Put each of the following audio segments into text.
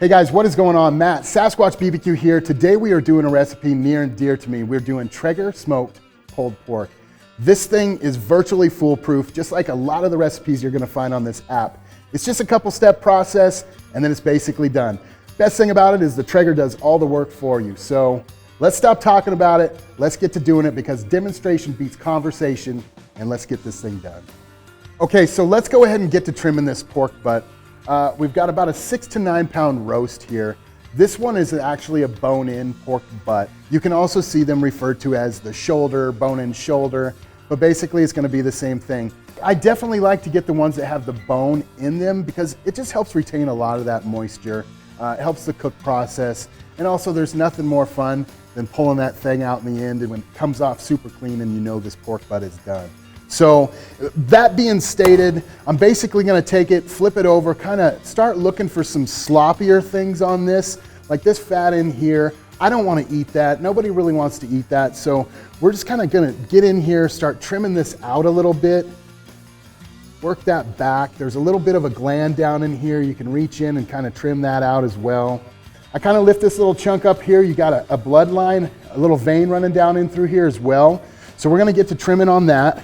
Hey guys, what is going on? Matt, Sasquatch BBQ here. Today we are doing a recipe near and dear to me. We're doing Traeger smoked pulled pork. This thing is virtually foolproof, just like a lot of the recipes you're gonna find on this app. It's just a couple step process and then it's basically done. Best thing about it is the Traeger does all the work for you. So let's stop talking about it. Let's get to doing it because demonstration beats conversation, and let's get this thing done. Okay, so let's go ahead and get to trimming this pork butt. We've got about a 6 to 9 pound roast here. This one is actually a bone-in pork butt. You can also see them referred to as the shoulder, bone-in shoulder, but basically it's gonna be the same thing. I definitely like to get the ones that have the bone in them because it just helps retain a lot of that moisture. It helps the cook process, and also there's nothing more fun than pulling that thing out in the end and when it comes off super clean and you know this pork butt is done. So that being stated, I'm basically gonna take it, flip it over, kind of start looking for some sloppier things on this, like this fat in here. I don't wanna eat that. Nobody really wants to eat that. So we're just kind of gonna get in here, start trimming this out a little bit, work that back. There's a little bit of a gland down in here. You can reach in and kind of trim that out as well. I kind of lift this little chunk up here. You got a bloodline, a little vein running down in through here as well. So we're gonna get to trimming on that.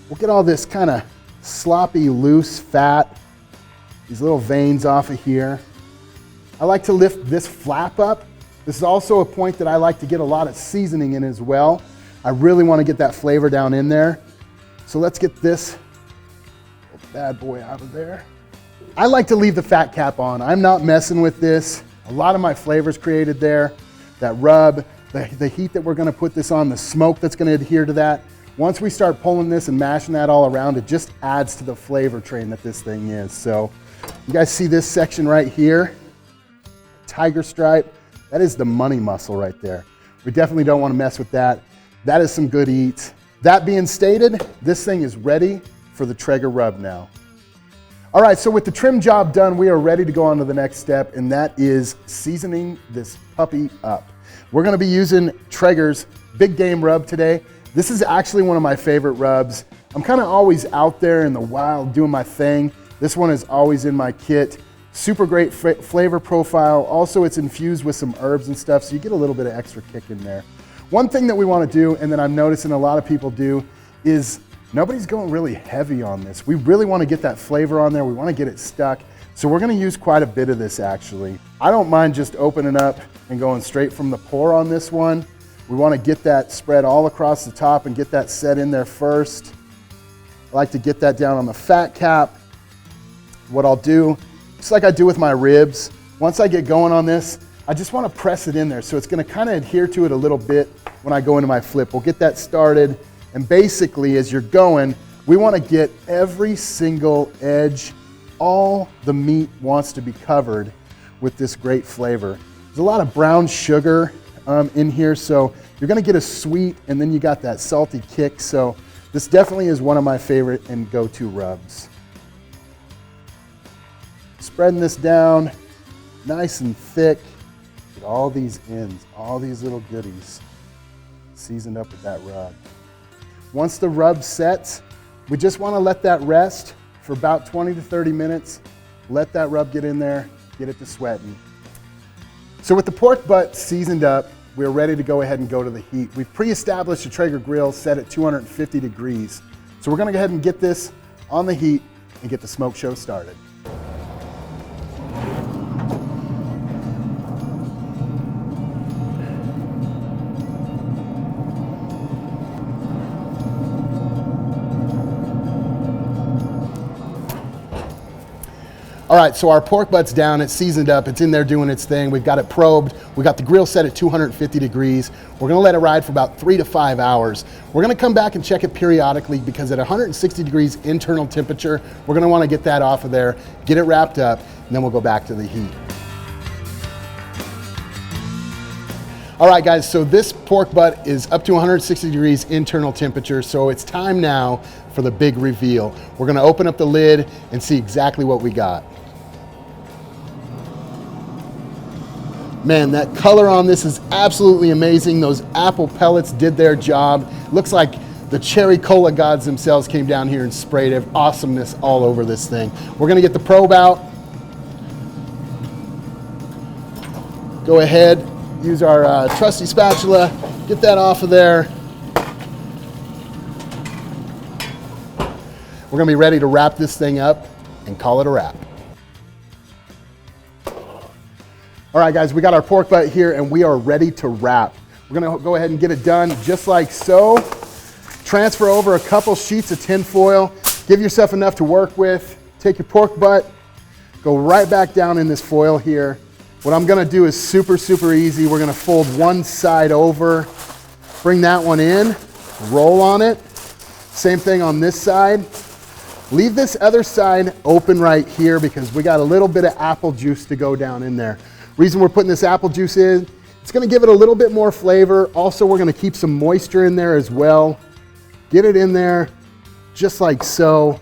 We'll get all this kind of sloppy, loose fat, these little veins off of here. I like to lift this flap up. This is also a point that I like to get a lot of seasoning in as well. I really want to get that flavor down in there. So let's get this bad boy out of there. I like to leave the fat cap on. I'm not messing with this. A lot of my flavors created there. That rub, the heat that we're going to put this on, the smoke that's going to adhere to that. Once we start pulling this and mashing that all around, it just adds to the flavor train that this thing is. So you guys see this section right here, tiger stripe, that is the money muscle right there. We definitely don't want to mess with that. That is some good eats. That being stated, this thing is ready for the Traeger rub now. All right, so with the trim job done, we are ready to go on to the next step, and that is seasoning this puppy up. We're gonna be using Traeger's big game rub today. This is actually one of my favorite rubs. I'm kind of always out there in the wild doing my thing. This one is always in my kit. Super great flavor profile. Also, it's infused with some herbs and stuff, so you get a little bit of extra kick in there. One thing that we want to do, and that I'm noticing a lot of people do, is nobody's going really heavy on this. We really want to get that flavor on there. We want to get it stuck. So we're going to use quite a bit of this actually. I don't mind just opening up and going straight from the pour on this one. We want to get that spread all across the top and get that set in there first. I like to get that down on the fat cap. What I'll do, just like I do with my ribs, once I get going on this, I just want to press it in there. So it's going to kind of adhere to it a little bit when I go into my flip. We'll get that started. And basically, as you're going, we want to get every single edge. All the meat wants to be covered with this great flavor. There's a lot of brown sugar in here, so you're gonna get a sweet and then you got that salty kick. So this definitely is one of my favorite and go-to rubs. Spreading this down nice and thick. Get all these ends, all these little goodies seasoned up with that rub. Once the rub sets, we just want to let that rest for about 20 to 30 minutes. Let that rub get in there, get it to sweating. So with the pork butt seasoned up, we're ready to go ahead and go to the heat. We've pre-established a Traeger grill set at 250 degrees. So we're gonna go ahead and get this on the heat and get the smoke show started. All right, so our pork butt's down, it's seasoned up, it's in there doing its thing. We've got it probed. We got the grill set at 250 degrees. We're gonna let it ride for about 3 to 5 hours. We're gonna come back and check it periodically because at 160 degrees internal temperature, we're gonna wanna get that off of there, get it wrapped up, and then we'll go back to the heat. All right, guys, so this pork butt is up to 160 degrees internal temperature, so it's time now for the big reveal. We're gonna open up the lid and see exactly what we got. Man, that color on this is absolutely amazing. Those apple pellets did their job. Looks like the cherry cola gods themselves came down here and sprayed awesomeness all over this thing. We're gonna get the probe out. Go ahead, use our trusty spatula, get that off of there. We're gonna be ready to wrap this thing up and call it a wrap. All right, guys, we got our pork butt here and we are ready to wrap. We're gonna go ahead and get it done just like so. Transfer over a couple sheets of tin foil. Give yourself enough to work with. Take your pork butt, go right back down in this foil here. What I'm gonna do is super, super easy. We're gonna fold one side over, bring that one in, roll on it. Same thing on this side. Leave this other side open right here because we got a little bit of apple juice to go down in there. Reason we're putting this apple juice in, it's gonna give it a little bit more flavor. Also, we're gonna keep some moisture in there as well. Get it in there just like so.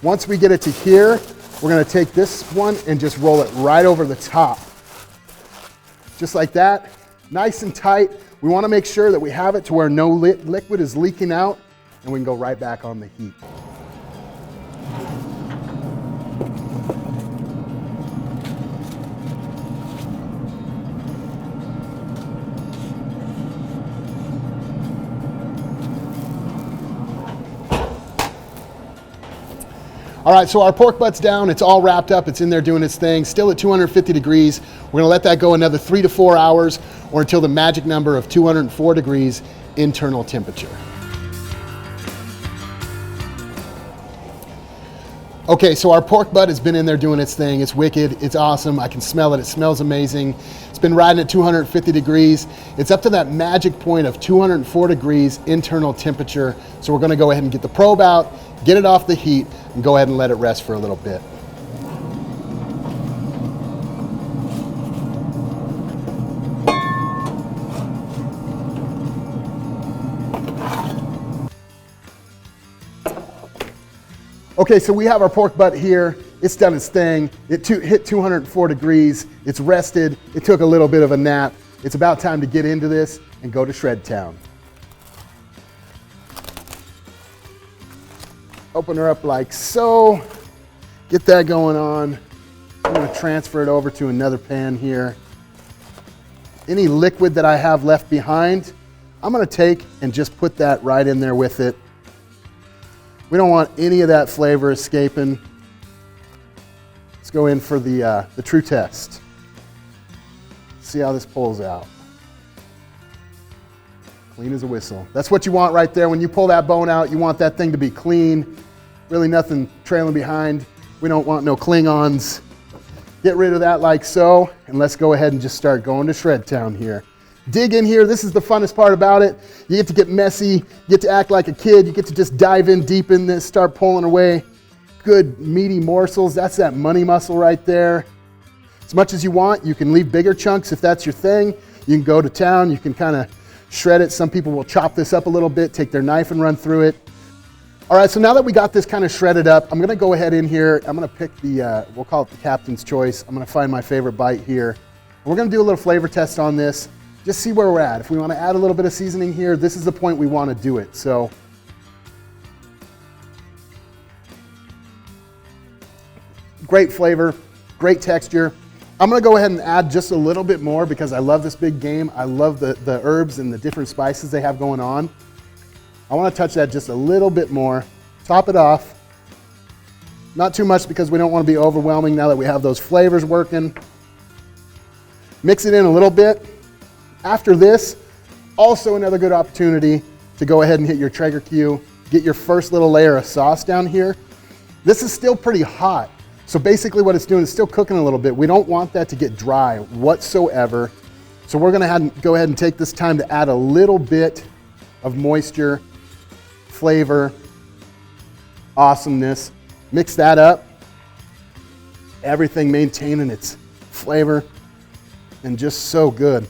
Once we get it to here, we're gonna take this one and just roll it right over the top. Just like that, nice and tight. We wanna make sure that we have it to where no liquid is leaking out and we can go right back on the heat. All right, so our pork butt's down, it's all wrapped up, it's in there doing its thing, still at 250 degrees. We're gonna let that go another 3 to 4 hours or until the magic number of 204 degrees internal temperature. Okay, so our pork butt has been in there doing its thing. It's wicked, it's awesome, I can smell it, it smells amazing. It's been riding at 250 degrees. It's up to that magic point of 204 degrees internal temperature. So we're gonna go ahead and get the probe out, get it off the heat, and go ahead and let it rest for a little bit. Okay, so we have our pork butt here. It's done its thing. It hit 204 degrees. It's rested. It took a little bit of a nap. It's about time to get into this and go to Shred Town. Open her up like so. Get that going on. I'm gonna transfer it over to another pan here. Any liquid that I have left behind, I'm gonna take and just put that right in there with it. We don't want any of that flavor escaping. Let's go in for the true test. See how this pulls out. Clean as a whistle. That's what you want right there. When you pull that bone out, you want that thing to be clean. Really nothing trailing behind. We don't want no Klingons. Get rid of that like so, and let's go ahead and just start going to Shred Town here. Dig in here, this is the funnest part about it. You get to get messy, you get to act like a kid, you get to just dive in deep in this, start pulling away good meaty morsels. That's that money muscle right there. As much as you want, you can leave bigger chunks if that's your thing. You can go to town, you can kind of shred it. Some people will chop this up a little bit, take their knife and run through it. All right, so now that we got this kind of shredded up, I'm gonna go ahead in here, I'm gonna pick the, we'll call it the captain's choice. I'm gonna find my favorite bite here. And we're gonna do a little flavor test on this. Just see where we're at. If we want to add a little bit of seasoning here, this is the point we want to do it. So, great flavor, great texture. I'm going to go ahead and add just a little bit more because I love this big game. I love the herbs and the different spices they have going on. I want to touch that just a little bit more. Top it off. Not too much because we don't want to be overwhelming now that we have those flavors working. Mix it in a little bit. After this, also another good opportunity to go ahead and hit your Traeger Q, get your first little layer of sauce down here. This is still pretty hot, so basically what it's doing is still cooking a little bit. We don't want that to get dry whatsoever, so we're gonna go ahead and take this time to add a little bit of moisture, flavor, awesomeness. Mix that up, everything maintaining its flavor, and just so good.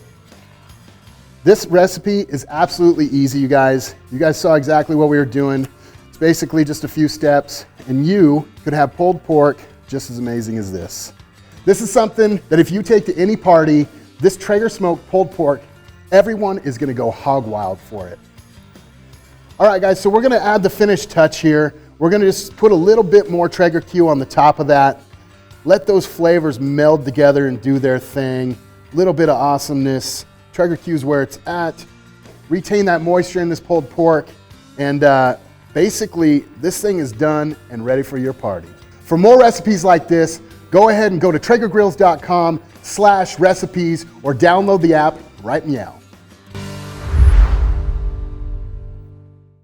This recipe is absolutely easy, you guys. You guys saw exactly what we were doing. It's basically just a few steps, and you could have pulled pork just as amazing as this. This is something that if you take to any party, this Traeger smoked pulled pork, everyone is gonna go hog wild for it. All right, guys, so we're gonna add the finished touch here. We're gonna just put a little bit more Traeger Q on the top of that. Let those flavors meld together and do their thing. little bit of awesomeness. Traeger Q is where it's at. Retain that moisture in this pulled pork, and basically this thing is done and ready for your party. For more recipes like this, go ahead and go to traegergrills.com/recipes or download the app right meow.